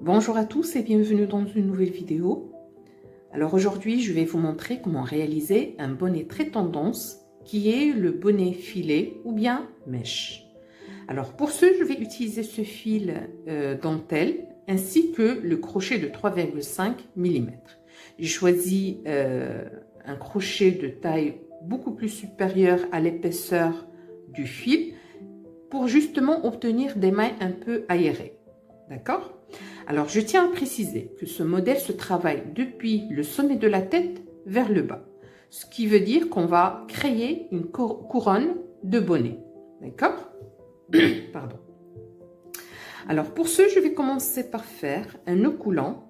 Bonjour à tous et bienvenue dans une nouvelle vidéo. Alors aujourd'hui, je vais vous montrer comment réaliser un bonnet très tendance qui est le bonnet filet ou bien mèche. Alors pour ce, je vais utiliser ce fil dentelle ainsi que le crochet de 3,5 mm. J'ai choisi un crochet de taille beaucoup plus supérieure à l'épaisseur du fil pour justement obtenir des mailles un peu aérées. D'accord ? Alors, je tiens à préciser que ce modèle se travaille depuis le sommet de la tête vers le bas. Ce qui veut dire qu'on va créer une couronne de bonnet. D'accord ? Pardon. Alors, pour ce, je vais commencer par faire un nœud coulant.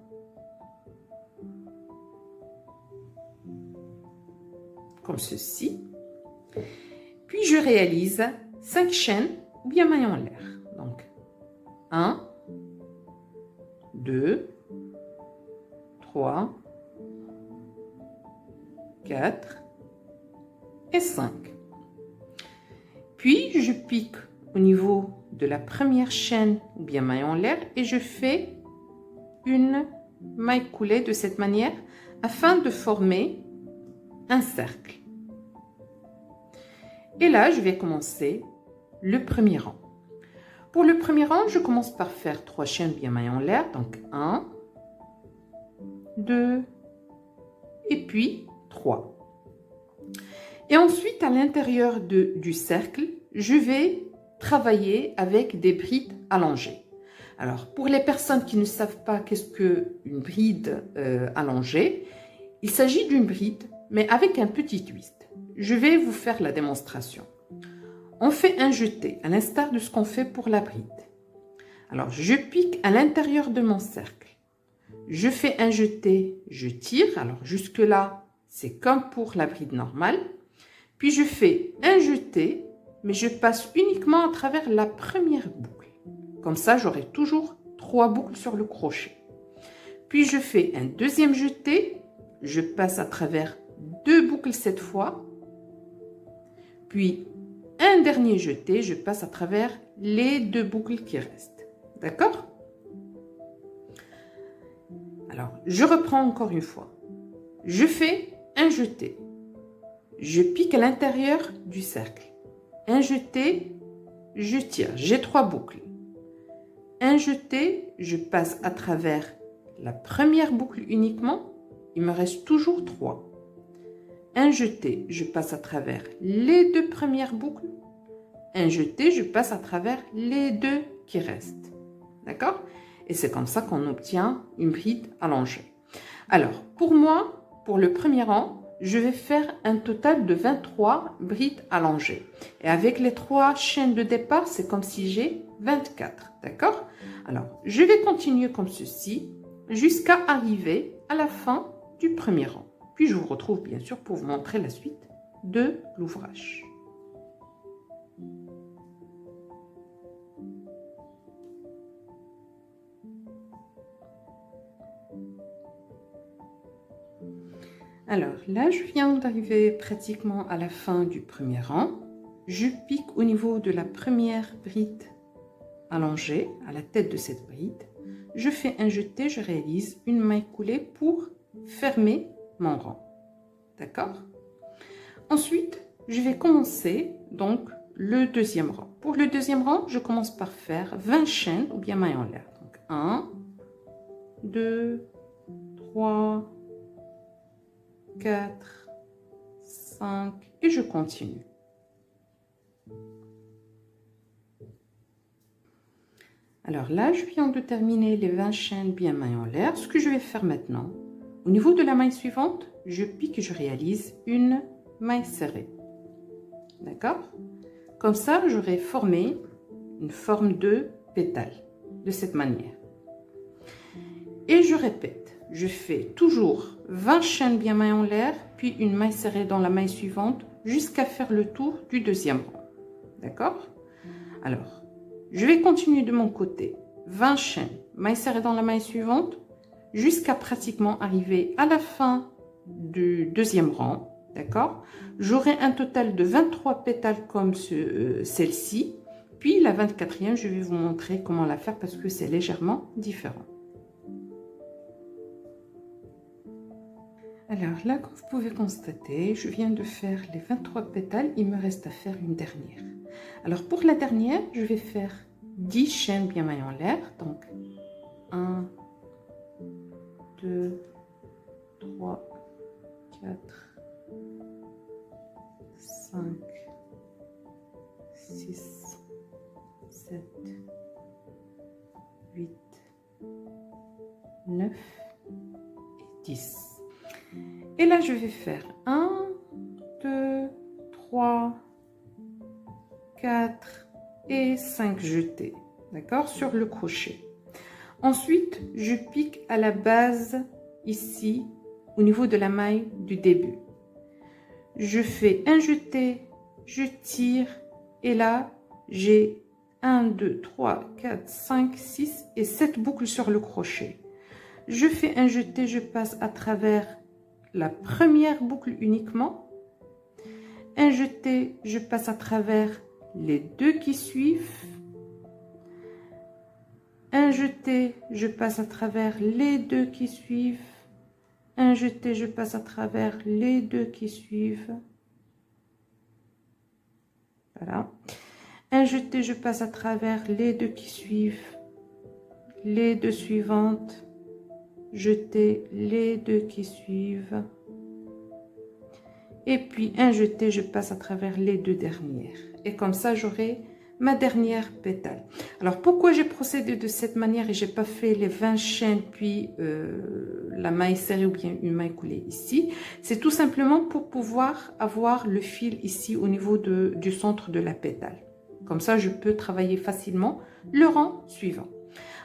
Comme ceci. Puis, je réalise 5 chaînes ou bien mailles en l'air. Donc, 1, 2, 3, 4 et 5. Puis, je pique au niveau de la première chaîne ou bien maille en l'air et je fais une maille coulée de cette manière afin de former un cercle. Et là, je vais commencer le premier rang. Pour le premier rang, je commence par faire 3 chaînes bien mailles en l'air. Donc 1, 2 et puis 3. Et ensuite, à l'intérieur du cercle, je vais travailler avec des brides allongées. Alors, pour les personnes qui ne savent pas qu'est-ce qu'une bride allongée, il s'agit d'une bride, mais avec un petit twist. Je vais vous faire la démonstration. On fait un jeté, à l'instar de ce qu'on fait pour la bride. Alors, je pique à l'intérieur de mon cercle. Je fais un jeté, je tire. Alors, jusque-là, c'est comme pour la bride normale. Puis, je fais un jeté, mais je passe uniquement à travers la première boucle. Comme ça, j'aurai toujours 3 boucles sur le crochet. Puis, je fais un deuxième jeté. Je passe à travers 2 boucles cette fois. Puis, un dernier jeté, je passe à travers les 2 boucles qui restent. D'accord? Alors, je reprends encore une fois. Je fais un jeté. Je pique à l'intérieur du cercle. Un jeté, je tire. J'ai 3 boucles. Un jeté, je passe à travers la première boucle uniquement. Il me reste toujours 3. Un jeté, je passe à travers les 2 premières boucles. Un jeté, je passe à travers les 2 qui restent. D'accord? Et c'est comme ça qu'on obtient une bride allongée. Alors, pour moi, pour le premier rang, je vais faire un total de 23 brides allongées. Et avec les 3 chaînes de départ, c'est comme si j'ai 24. D'accord? Alors, je vais continuer comme ceci jusqu'à arriver à la fin du premier rang. Puis je vous retrouve bien sûr pour vous montrer la suite de l'ouvrage. Alors là, je viens d'arriver pratiquement à la fin du premier rang. Je pique au niveau de la première bride allongée, à la tête de cette bride. Je fais un jeté, je réalise une maille coulée pour fermer mon rang. D'accord? Ensuite, je vais commencer donc le deuxième rang. Pour le deuxième rang, je commence par faire 20 chaînes ou bien mailles en l'air. Donc 1, 2, 3, 4, 5 et je continue. Alors là, je viens de terminer les 20 chaînes bien mailles en l'air. Ce que je vais faire maintenant, au niveau de la maille suivante, je pique et je réalise une maille serrée. D'accord? Comme ça, j'aurai formé une forme de pétale, de cette manière. Et je répète, je fais toujours 20 chaînes bien mailles en l'air, puis une maille serrée dans la maille suivante, jusqu'à faire le tour du deuxième rang. D'accord? Alors, je vais continuer de mon côté. 20 chaînes, maille serrée dans la maille suivante, jusqu'à pratiquement arriver à la fin du deuxième rang. D'accord? J'aurai un total de 23 pétales comme celle-ci. Puis la 24e, je vais vous montrer comment la faire parce que c'est légèrement différent. Alors là, comme vous pouvez constater, je viens de faire les 23 pétales, il me reste à faire une dernière. Alors pour la dernière, je vais faire 10 chaînes bien mailles en l'air, donc 1, 2, 3, 4, 5, 6, 7, 8, 9 et 10. Et là, je vais faire 1, 2, 3, 4 et 5 jetés, d'accord, sur le crochet. Ensuite, je pique à la base, ici, au niveau de la maille du début. Je fais un jeté, je tire, et là, j'ai 1, 2, 3, 4, 5, 6 et 7 boucles sur le crochet. Je fais un jeté, je passe à travers la première boucle uniquement. Un jeté, je passe à travers les deux qui suivent. Un jeté, je passe à travers les deux qui suivent. Un jeté, je passe à travers les deux qui suivent. Voilà. Un jeté, je passe à travers les deux qui suivent. Les deux suivantes. Jeter les deux qui suivent. Et puis un jeté, je passe à travers les deux dernières. Et comme ça, j'aurai ma dernière pétale. Alors, pourquoi j'ai procédé de cette manière et j'ai pas fait les 20 chaînes, puis la maille serrée ou bien une maille coulée ici? C'est tout simplement pour pouvoir avoir le fil ici au niveau du centre de la pétale. Comme ça, je peux travailler facilement le rang suivant.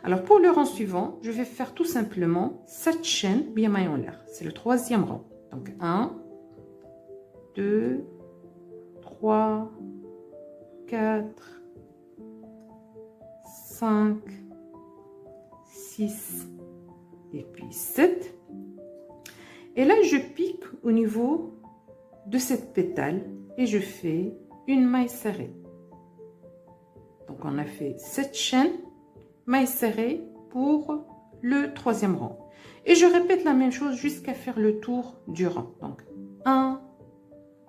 Alors, pour le rang suivant, je vais faire tout simplement 7 chaînes bien mailles en l'air. C'est le troisième rang. Donc, 1, 2, 3, 4, 5, 6 et puis 7. Et là, je pique au niveau de cette pétale et je fais une maille serrée. Donc, on a fait 7 chaînes, maille serrée pour le troisième rang. Et je répète la même chose jusqu'à faire le tour du rang. Donc, 1,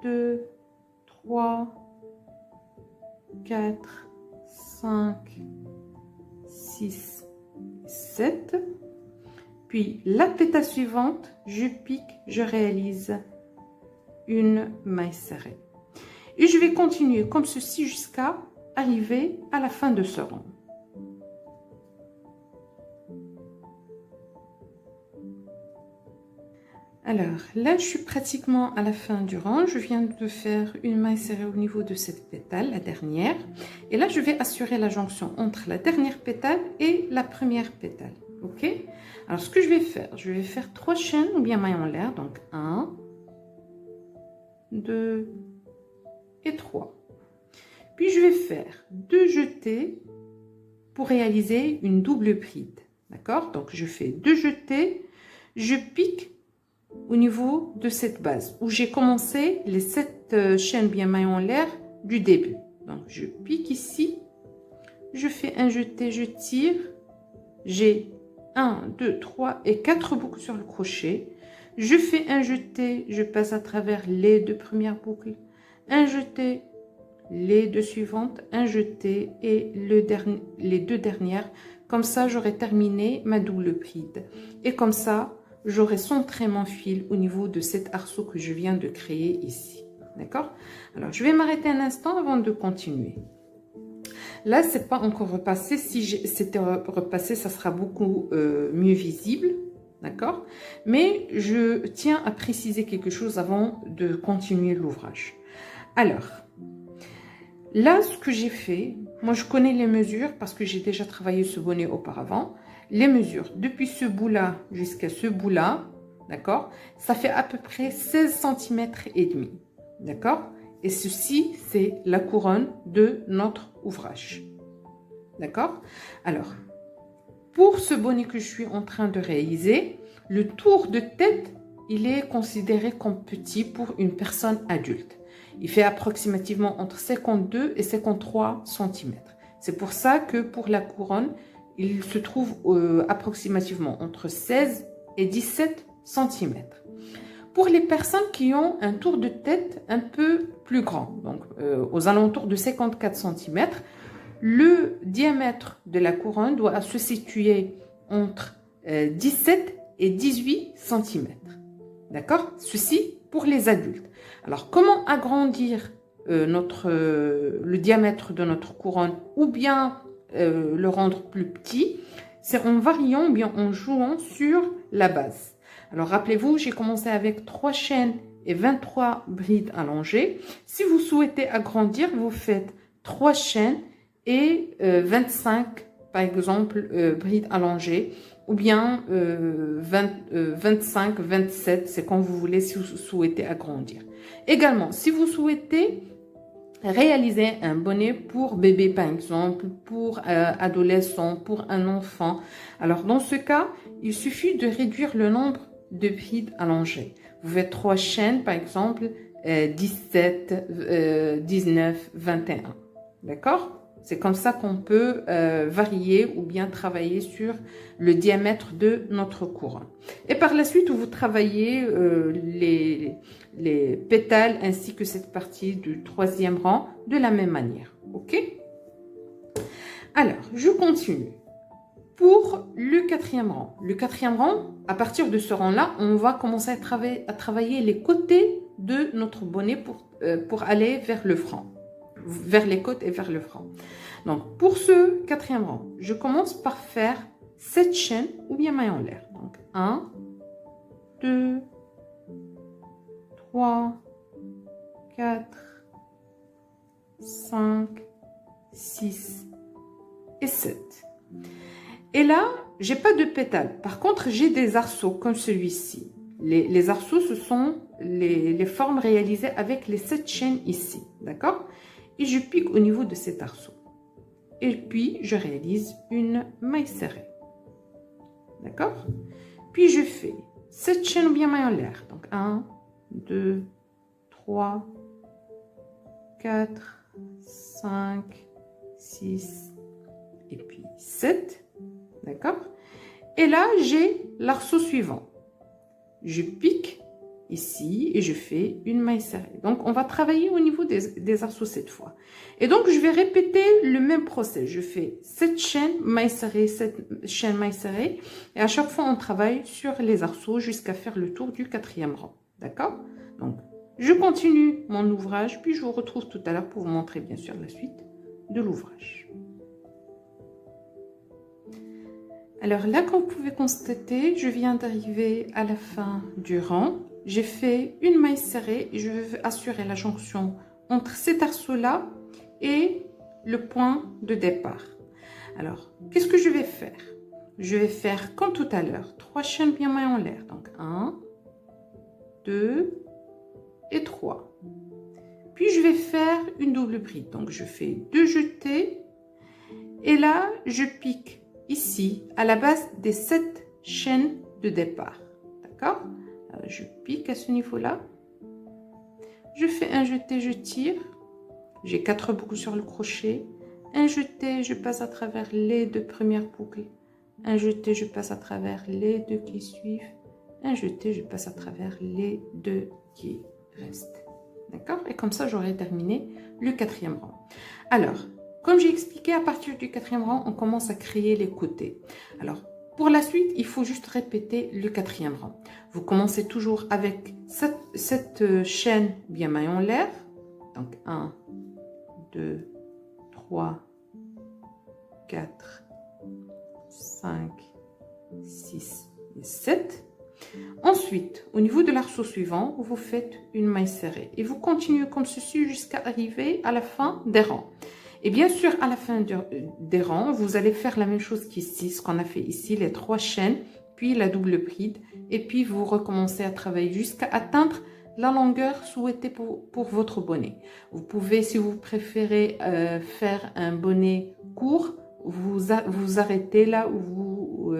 2, 3, 4, 5, 6, 7. Puis la pétale suivante, je pique, je réalise une maille serrée. Et je vais continuer comme ceci jusqu'à arriver à la fin de ce rang. Alors là, je suis pratiquement à la fin du rang. Je viens de faire une maille serrée au niveau de cette pétale, la dernière. Et là, je vais assurer la jonction entre la dernière pétale et la première pétale. Ok? Alors, ce que je vais faire 3 chaînes ou bien mailles en l'air. Donc, 1, 2 et 3. Puis, je vais faire 2 jetés pour réaliser une double bride. D'accord? Donc, je fais 2 jetés. Je pique au niveau de cette base où j'ai commencé les 7 chaînes bien mailles en l'air du début. Donc je pique ici, je fais un jeté, je tire, j'ai 1, 2, 3 et 4 boucles sur le crochet. Je fais un jeté, je passe à travers les 2 premières boucles, un jeté, les 2 suivantes, un jeté et les 2 dernières. Comme ça, j'aurai terminé ma double bride. Et comme ça, j'aurai centré mon fil au niveau de cet arceau que je viens de créer ici. D'accord? Alors, je vais m'arrêter un instant avant de continuer. Là, c'est pas encore repassé. Si c'était repassé, ça sera beaucoup mieux visible. D'accord? Mais je tiens à préciser quelque chose avant de continuer l'ouvrage. Alors, là, ce que j'ai fait, moi, je connais les mesures parce que j'ai déjà travaillé ce bonnet auparavant. Les mesures, depuis ce bout-là jusqu'à ce bout-là, d'accord, ça fait à peu près 16 cm et demi, d'accord? Et ceci, c'est la couronne de notre ouvrage, d'accord? Alors, pour ce bonnet que je suis en train de réaliser, le tour de tête, il est considéré comme petit pour une personne adulte. Il fait approximativement entre 52 et 53 cm. C'est pour ça que pour la couronne, il se trouve approximativement entre 16 et 17 cm. Pour les personnes qui ont un tour de tête un peu plus grand, donc aux alentours de 54 cm, le diamètre de la couronne doit se situer entre 17 et 18 cm. D'accord? Ceci pour les adultes. Alors, comment agrandir le diamètre de notre couronne ou bien le rendre plus petit? C'est en variant ou bien en jouant sur la base. Alors, rappelez-vous, j'ai commencé avec 3 chaînes et 23 brides allongées. Si vous souhaitez agrandir, vous faites 3 chaînes et 25, par exemple, brides allongées, ou bien 25, 27, c'est quand vous voulez si vous souhaitez agrandir. Également, si vous souhaitez réaliser un bonnet pour bébé, par exemple, pour adolescent, pour un enfant, alors dans ce cas, il suffit de réduire le nombre de brides allongées. Vous faites 3 chaînes, par exemple, 17, 19, 21. D'accord? C'est comme ça qu'on peut varier ou bien travailler sur le diamètre de notre couronne. Et par la suite, vous travaillez les pétales ainsi que cette partie du 3e rang de la même manière. OK? Alors, je continue. Pour le 4e rang. Le 4e rang, à partir de ce rang-là, on va commencer à travailler les côtés de notre bonnet pour aller vers le front. Vers les côtes et vers le front. Donc, pour ce 4e rang, je commence par faire 7 chaînes ou bien mailles en l'air. Donc, 1, 2, 3, 4, 5, 6 et 7. Et là, j'ai pas de pétales. Par contre, j'ai des arceaux comme celui-ci. Les arceaux, ce sont les formes réalisées avec les 7 chaînes ici. D'accord? Et je pique au niveau de cet arceau. Et puis, je réalise une maille serrée. D'accord? Puis, je fais 7 chaînes ou bien mailles en l'air. Donc, 1, 2, 3, 4, 5, 6, et puis 7. D'accord? Et là, j'ai l'arceau suivant. Je pique ici et je fais une maille serrée. Donc, on va travailler au niveau des arceaux cette fois. Et donc, je vais répéter le même procès. Je fais 7 chaînes, maille serrée, 7 chaînes, maille serrée. Et à chaque fois, on travaille sur les arceaux jusqu'à faire le tour du 4e rang. D'accord? Donc, je continue mon ouvrage, puis je vous retrouve tout à l'heure pour vous montrer bien sûr la suite de l'ouvrage. Alors là, comme vous pouvez constater, je viens d'arriver à la fin du rang. J'ai fait une maille serrée et je veux assurer la jonction entre cet arceau-là et le point de départ. Alors, qu'est-ce que je vais faire? Je vais faire comme tout à l'heure, 3 chaînes bien mailles en l'air. Donc, 1, 2 et 3. Puis, je vais faire une double bride. Donc, je fais 2 jetés et là, je pique ici à la base des 7 chaînes de départ. D'accord? Je pique à ce niveau-là. Je fais un jeté, je tire. J'ai 4 boucles sur le crochet. Un jeté, je passe à travers les 2 premières boucles. Un jeté, je passe à travers les 2 qui suivent. Un jeté, je passe à travers les 2 qui restent. D'accord? Et comme ça, j'aurai terminé le 4e rang. Alors, comme j'ai expliqué, à partir du 4e rang, on commence à créer les côtés. Alors, pour la suite, il faut juste répéter le 4e rang. Vous commencez toujours avec cette chaîne bien maille en l'air. Donc, 1, 2, 3, 4, 5, 6 et 7. Ensuite, au niveau de l'arceau suivant, vous faites une maille serrée. Et vous continuez comme ceci jusqu'à arriver à la fin des rangs. Et bien sûr, à la fin des rangs, vous allez faire la même chose qu'ici, ce qu'on a fait ici, les 3 chaînes, puis la double bride. Et puis, vous recommencez à travailler jusqu'à atteindre la longueur souhaitée pour votre bonnet. Vous pouvez, si vous préférez faire un bonnet court, vous arrêtez là où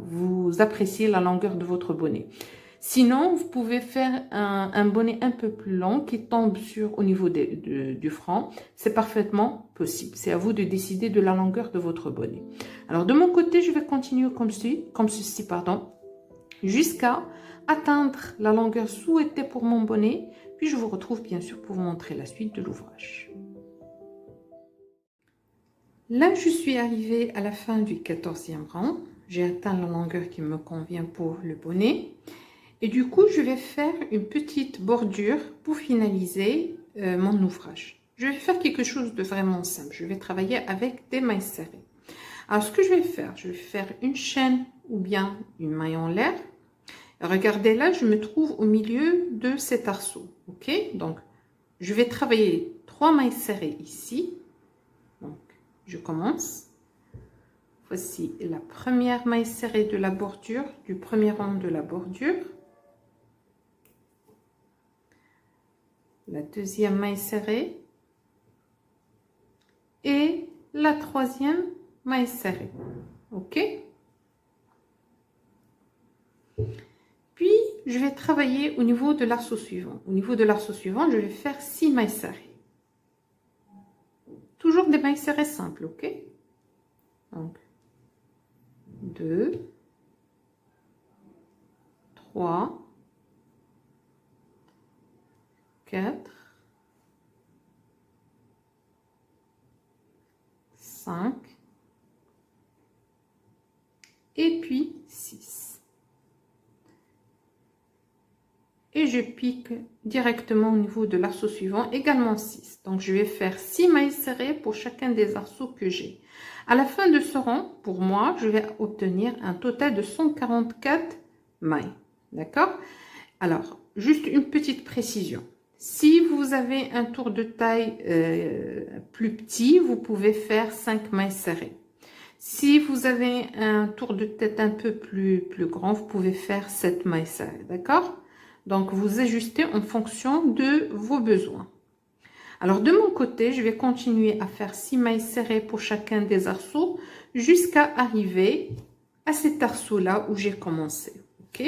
vous appréciez la longueur de votre bonnet. Sinon, vous pouvez faire un bonnet un peu plus long qui tombe au niveau du front. C'est parfaitement possible. C'est à vous de décider de la longueur de votre bonnet. Alors, de mon côté, je vais continuer comme ceci, jusqu'à atteindre la longueur souhaitée pour mon bonnet. Puis je vous retrouve bien sûr pour vous montrer la suite de l'ouvrage. Là, je suis arrivée à la fin du 14e rang. J'ai atteint la longueur qui me convient pour le bonnet. Et du coup, je vais faire une petite bordure pour finaliser mon ouvrage. Je vais faire quelque chose de vraiment simple. Je vais travailler avec des mailles serrées. Alors, ce que je vais faire une chaîne ou bien une maille en l'air. Regardez là, je me trouve au milieu de cet arceau. Ok? Donc, je vais travailler 3 mailles serrées ici. Donc, je commence. Voici la première maille serrée de la bordure, du premier rang de la bordure. La deuxième maille serrée. Et la troisième maille serrée. Ok? Puis, je vais travailler au niveau de l'arceau suivant. Au niveau de l'arceau suivant, je vais faire 6 mailles serrées. Toujours des mailles serrées simples, ok? Donc, 2, 3, 4, 5, et puis 6. Et je pique directement au niveau de l'arceau suivant, également 6. Donc, je vais faire 6 mailles serrées pour chacun des arceaux que j'ai. À la fin de ce rang, pour moi, je vais obtenir un total de 144 mailles. D'accord? Alors, juste une petite précision. Si vous avez un tour de taille plus petit, vous pouvez faire 5 mailles serrées. Si vous avez un tour de tête un peu plus grand, vous pouvez faire 7 mailles serrées. D'accord? Donc, vous ajustez en fonction de vos besoins. Alors, de mon côté, je vais continuer à faire 6 mailles serrées pour chacun des arceaux jusqu'à arriver à cet arceau-là où j'ai commencé. OK?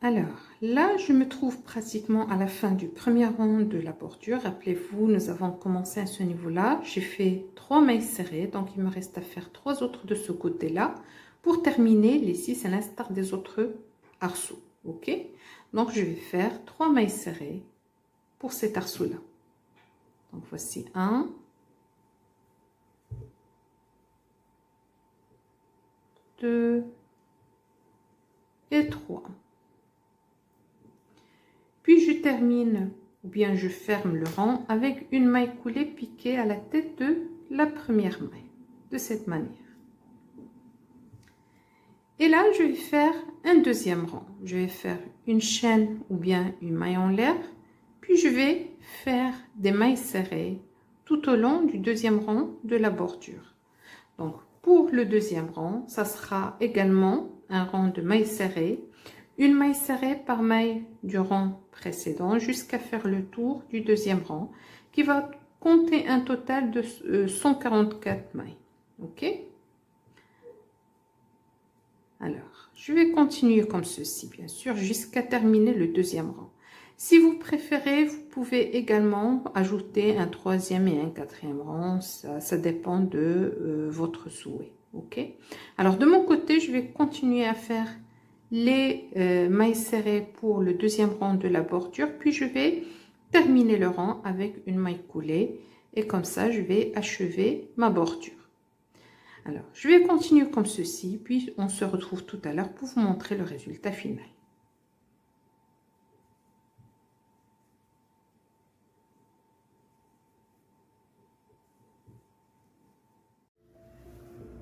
Alors, là, je me trouve pratiquement à la fin du premier rang de la bordure. Rappelez-vous, nous avons commencé à ce niveau-là. J'ai fait 3 mailles serrées, donc il me reste à faire 3 autres de ce côté-là pour terminer les 6 à l'instar des autres arceaux. Ok? Donc, je vais faire 3 mailles serrées pour cet arceau-là. Donc, voici 1, 2 et 3. Puis je termine, ou bien je ferme le rang avec une maille coulée piquée à la tête de la première maille, de cette manière. Et là, je vais faire un deuxième rang. Je vais faire une chaîne ou bien une maille en l'air, puis je vais faire des mailles serrées tout au long du deuxième rang de la bordure. Donc, pour le deuxième rang, ça sera également un rang de mailles serrées, une maille serrée par maille du rang précédent jusqu'à faire le tour du deuxième rang qui va compter un total de 144 mailles. Ok? Alors, je vais continuer comme ceci, bien sûr, jusqu'à terminer le deuxième rang. Si vous préférez, vous pouvez également ajouter un troisième et un quatrième rang. Ça dépend de votre souhait. Ok? Alors, de mon côté, je vais continuer à faire les mailles serrées pour le deuxième rang de la bordure, puis je vais terminer le rang avec une maille coulée et comme ça je vais achever ma bordure. Alors je vais continuer comme ceci, puis on se retrouve tout à l'heure pour vous montrer le résultat final.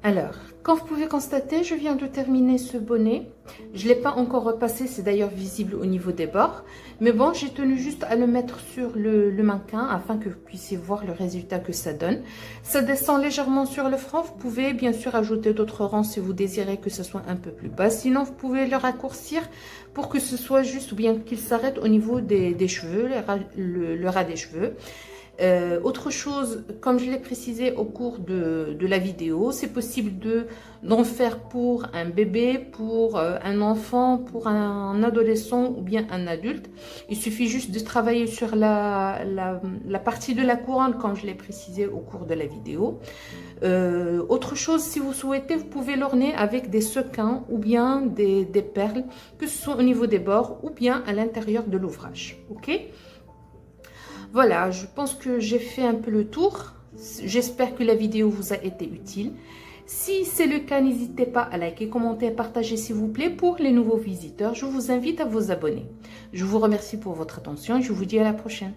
Alors, comme vous pouvez constater, je viens de terminer ce bonnet. Je ne l'ai pas encore repassé, c'est d'ailleurs visible au niveau des bords. Mais bon, j'ai tenu juste à le mettre sur le mannequin afin que vous puissiez voir le résultat que ça donne. Ça descend légèrement sur le front. Vous pouvez bien sûr ajouter d'autres rangs si vous désirez que ce soit un peu plus bas. Sinon, vous pouvez le raccourcir pour que ce soit juste ou bien qu'il s'arrête au niveau des cheveux, le ras des cheveux. Autre chose, comme je l'ai précisé au cours de la vidéo, c'est possible d'en faire pour un bébé, pour un enfant, pour un adolescent ou bien un adulte. Il suffit juste de travailler sur la partie de la couronne, comme je l'ai précisé au cours de la vidéo. Autre chose, si vous souhaitez, vous pouvez l'orner avec des sequins ou bien des perles, que ce soit au niveau des bords ou bien à l'intérieur de l'ouvrage. Ok? Voilà, je pense que j'ai fait un peu le tour. J'espère que la vidéo vous a été utile. Si c'est le cas, n'hésitez pas à liker, commenter, partager s'il vous plaît. Pour les nouveaux visiteurs, je vous invite à vous abonner. Je vous remercie pour votre attention et je vous dis à la prochaine.